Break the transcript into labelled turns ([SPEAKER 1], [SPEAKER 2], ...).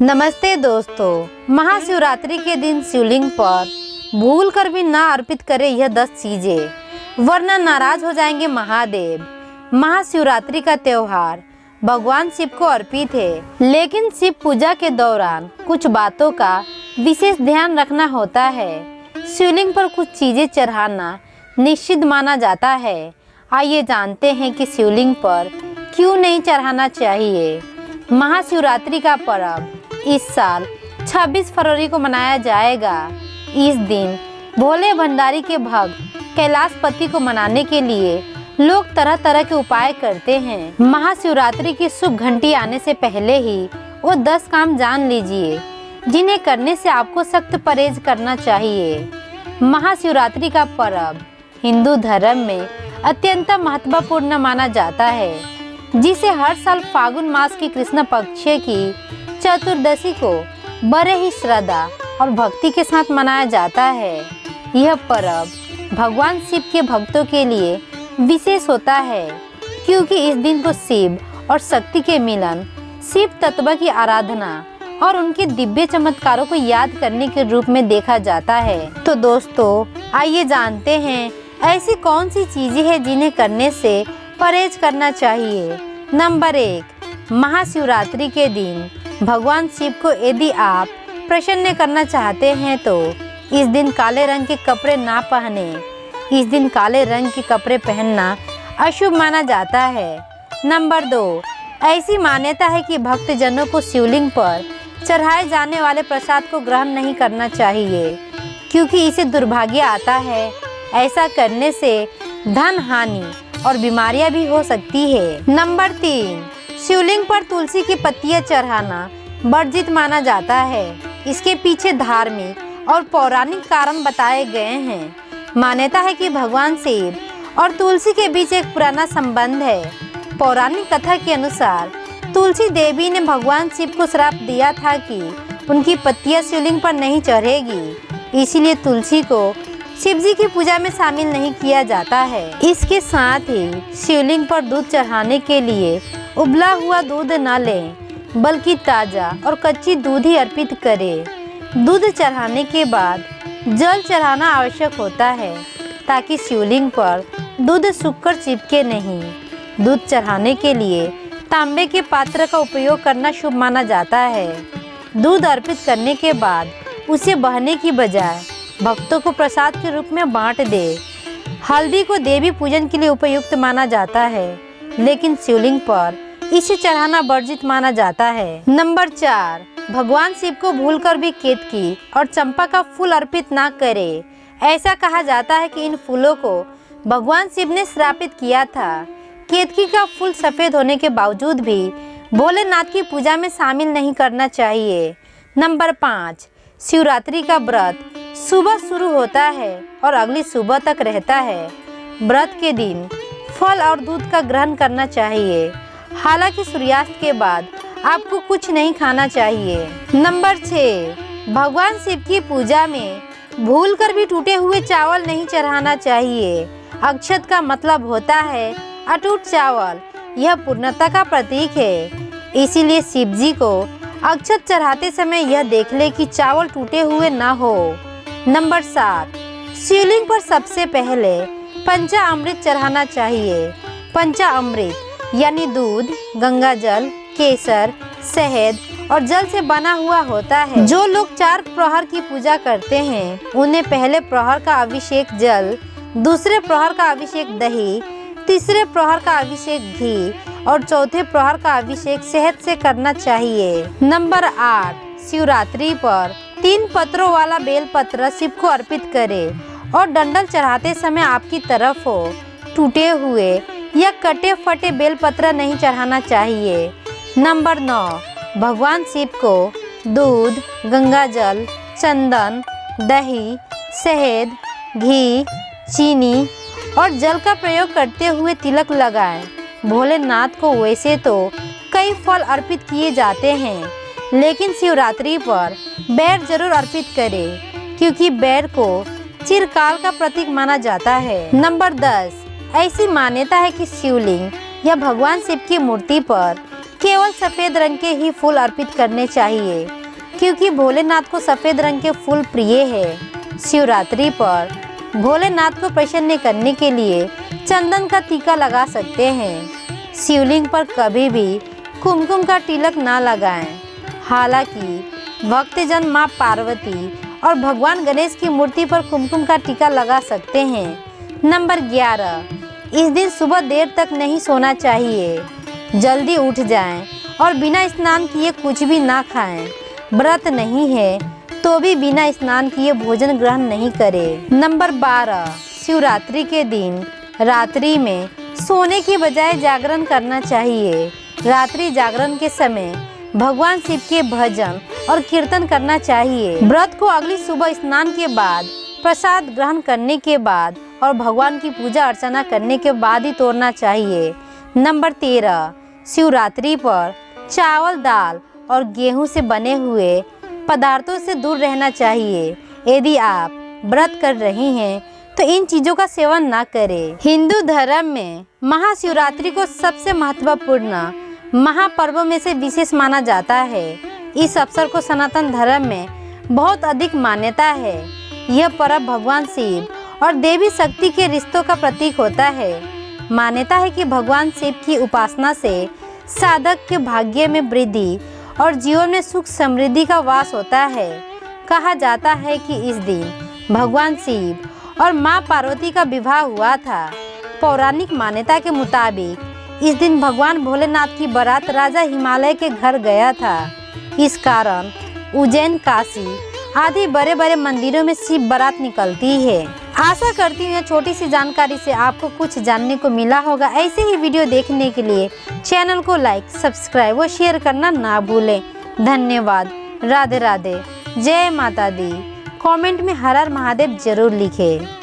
[SPEAKER 1] नमस्ते दोस्तों, महाशिवरात्रि के दिन शिवलिंग पर भूल कर भी ना अर्पित करें यह 10 चीजें, वरना नाराज हो जाएंगे महादेव। महाशिवरात्रि का त्योहार भगवान शिव को अर्पित है, लेकिन शिव पूजा के दौरान कुछ बातों का विशेष ध्यान रखना होता है। शिवलिंग पर कुछ चीजें चढ़ाना निषिद्ध माना जाता है। आइए जानते हैं कि शिवलिंग पर क्यों नहीं चढ़ाना चाहिए। महाशिवरात्रि का पर्व इस साल 26 फरवरी को मनाया जाएगा। इस दिन भोले भंडारी के भक्त कैलाशपति को मनाने के लिए लोग तरह तरह के उपाय करते हैं। महाशिवरात्रि की शुभ घंटी आने से पहले ही वो 10 काम जान लीजिए, जिन्हें करने से आपको सख्त परहेज करना चाहिए। महाशिवरात्रि का पर्व हिंदू धर्म में अत्यंत महत्वपूर्ण माना जाता है, जिसे हर साल फागुन मास की कृष्ण पक्ष की चतुर्दशी को बड़े ही श्रद्धा और भक्ति के साथ मनाया जाता है। यह पर्व भगवान शिव के भक्तों के लिए विशेष होता है, क्योंकि इस दिन को शिव और शक्ति के मिलन, शिव तत्व की आराधना और उनके दिव्य चमत्कारों को याद करने के रूप में देखा जाता है। तो दोस्तों, आइए जानते हैं ऐसी कौन सी चीजें हैं जिन्हें करने से परहेज करना चाहिए। नंबर 1, महाशिवरात्रि के दिन भगवान शिव को यदि आप प्रसन्न करना चाहते हैं तो इस दिन काले रंग के कपड़े ना पहने। इस दिन काले रंग के कपड़े पहनना अशुभ माना जाता है। नंबर 2, ऐसी मान्यता है कि भक्तजनों को शिवलिंग पर चढ़ाए जाने वाले प्रसाद को ग्रहण नहीं करना चाहिए, क्योंकि इसे दुर्भाग्य आता है। ऐसा करने से धन हानि और बीमारियां भी हो सकती है। नंबर 3, शिवलिंग पर तुलसी की पत्तियां चढ़ाना वर्जित माना जाता है। इसके पीछे धार्मिक और पौराणिक कारण बताए गए हैं। मान्यता है कि भगवान शिव और तुलसी के बीच एक पुराना संबंध है। पौराणिक कथा के अनुसार तुलसी देवी ने भगवान शिव को श्राप दिया था कि उनकी पत्तियां शिवलिंग पर नहीं चढ़ेगी, इसीलिए तुलसी को शिव जी की पूजा में शामिल नहीं किया जाता है। इसके साथ ही शिवलिंग पर दूध चढ़ाने के लिए उबला हुआ दूध न लें, बल्कि ताज़ा और कच्ची दूध ही अर्पित करें। दूध चढ़ाने के बाद जल चढ़ाना आवश्यक होता है, ताकि शिवलिंग पर दूध सूखकर चिपके नहीं। दूध चढ़ाने के लिए तांबे के पात्र का उपयोग करना शुभ माना जाता है। दूध अर्पित करने के बाद उसे बहने की बजाय भक्तों को प्रसाद के रूप में बांट दे। हल्दी को देवी पूजन के लिए उपयुक्त माना जाता है, लेकिन शिवलिंग पर इसे चढ़ाना वर्जित माना जाता है। नंबर 4, भगवान शिव को भूलकर भी केतकी और चंपा का फूल अर्पित ना करें। ऐसा कहा जाता है कि इन फूलों को भगवान शिव ने श्रापित किया था। केतकी का फूल सफेद होने के बावजूद भी भोलेनाथ की पूजा में शामिल नहीं करना चाहिए। नंबर 5, शिवरात्रि का व्रत सुबह शुरू होता है और अगली सुबह तक रहता है। व्रत के दिन फल और दूध का ग्रहण करना चाहिए। हालांकि सूर्यास्त के बाद आपको कुछ नहीं खाना चाहिए। नंबर 6, भगवान शिव की पूजा में भूलकर भी टूटे हुए चावल नहीं चढ़ाना चाहिए। अक्षत का मतलब होता है अटूट चावल। यह पूर्णता का प्रतीक है, इसीलिए शिव जी को अक्षत चढ़ाते समय यह देख ले कि चावल टूटे हुए न हो। नंबर 7, शिवलिंग पर सबसे पहले पंचामृत चढ़ाना चाहिए। पंचामृत यानी दूध, गंगा जल, केसर, शहद और जल से बना हुआ होता है। जो लोग 4 प्रहर की पूजा करते हैं, उन्हें पहले प्रहर का अभिषेक जल, दूसरे प्रहर का अभिषेक दही, तीसरे प्रहर का अभिषेक घी और चौथे प्रहर का अभिषेक शहद से करना चाहिए। नंबर 8, शिवरात्रि पर 3 पत्रों वाला बेलपत्र शिव को अर्पित करें और डंडल चढ़ाते समय आपकी तरफ हो। टूटे हुए या कटे फटे बेलपत्र नहीं चढ़ाना चाहिए। नंबर 9, भगवान शिव को दूध, गंगा जल, चंदन, दही, शहद, घी, चीनी और जल का प्रयोग करते हुए तिलक लगाएं। भोलेनाथ को वैसे तो कई फल अर्पित किए जाते हैं, लेकिन शिवरात्रि पर बेर जरूर अर्पित करें, क्योंकि बेर को चिरकाल का प्रतीक माना जाता है। नंबर 10, ऐसी मान्यता है कि शिवलिंग या भगवान शिव की मूर्ति पर केवल सफ़ेद रंग के ही फूल अर्पित करने चाहिए, क्योंकि भोलेनाथ को सफ़ेद रंग के फूल प्रिय है। शिवरात्रि पर भोलेनाथ को प्रसन्न करने के लिए चंदन का टीका लगा सकते हैं। शिवलिंग पर कभी भी कुमकुम का तिलक ना लगाएं। हालांकि भक्तजन मां पार्वती और भगवान गणेश की मूर्ति पर कुमकुम का टीका लगा सकते हैं। नंबर 11, इस दिन सुबह देर तक नहीं सोना चाहिए। जल्दी उठ जाएं और बिना स्नान किए कुछ भी ना खाएं। व्रत नहीं है तो भी बिना स्नान किए भोजन ग्रहण नहीं करें। नंबर 12, शिवरात्रि के दिन रात्रि में सोने की बजाय जागरण करना चाहिए। रात्रि जागरण के समय भगवान शिव के भजन और कीर्तन करना चाहिए। व्रत को अगली सुबह स्नान के बाद, प्रसाद ग्रहण करने के बाद और भगवान की पूजा अर्चना करने के बाद ही तोड़ना चाहिए। नंबर 13, शिवरात्रि पर चावल, दाल और गेहूं से बने हुए पदार्थों से दूर रहना चाहिए। यदि आप व्रत कर रही हैं तो इन चीज़ों का सेवन ना करें। हिंदू धर्म में महाशिवरात्रि को सबसे महत्वपूर्ण महापर्वों में से विशेष माना जाता है। इस अवसर को सनातन धर्म में बहुत अधिक मान्यता है। यह पर्व भगवान शिव और देवी शक्ति के रिश्तों का प्रतीक होता है। मान्यता है कि भगवान शिव की उपासना से साधक के भाग्य में वृद्धि और जीवन में सुख समृद्धि का वास होता है। कहा जाता है कि इस दिन भगवान शिव और मां पार्वती का विवाह हुआ था। पौराणिक मान्यता के मुताबिक इस दिन भगवान भोलेनाथ की बारात राजा हिमालय के घर गया था। इस कारण उज्जैन, काशी आदि बड़े बड़े मंदिरों में शिव बारात निकलती है। आशा करती हूँ छोटी सी जानकारी से आपको कुछ जानने को मिला होगा। ऐसे ही वीडियो देखने के लिए चैनल को लाइक, सब्सक्राइब और शेयर करना ना भूलें। धन्यवाद। राधे राधे। जय माता दी। कमेंट में हर हर महादेव जरूर लिखें।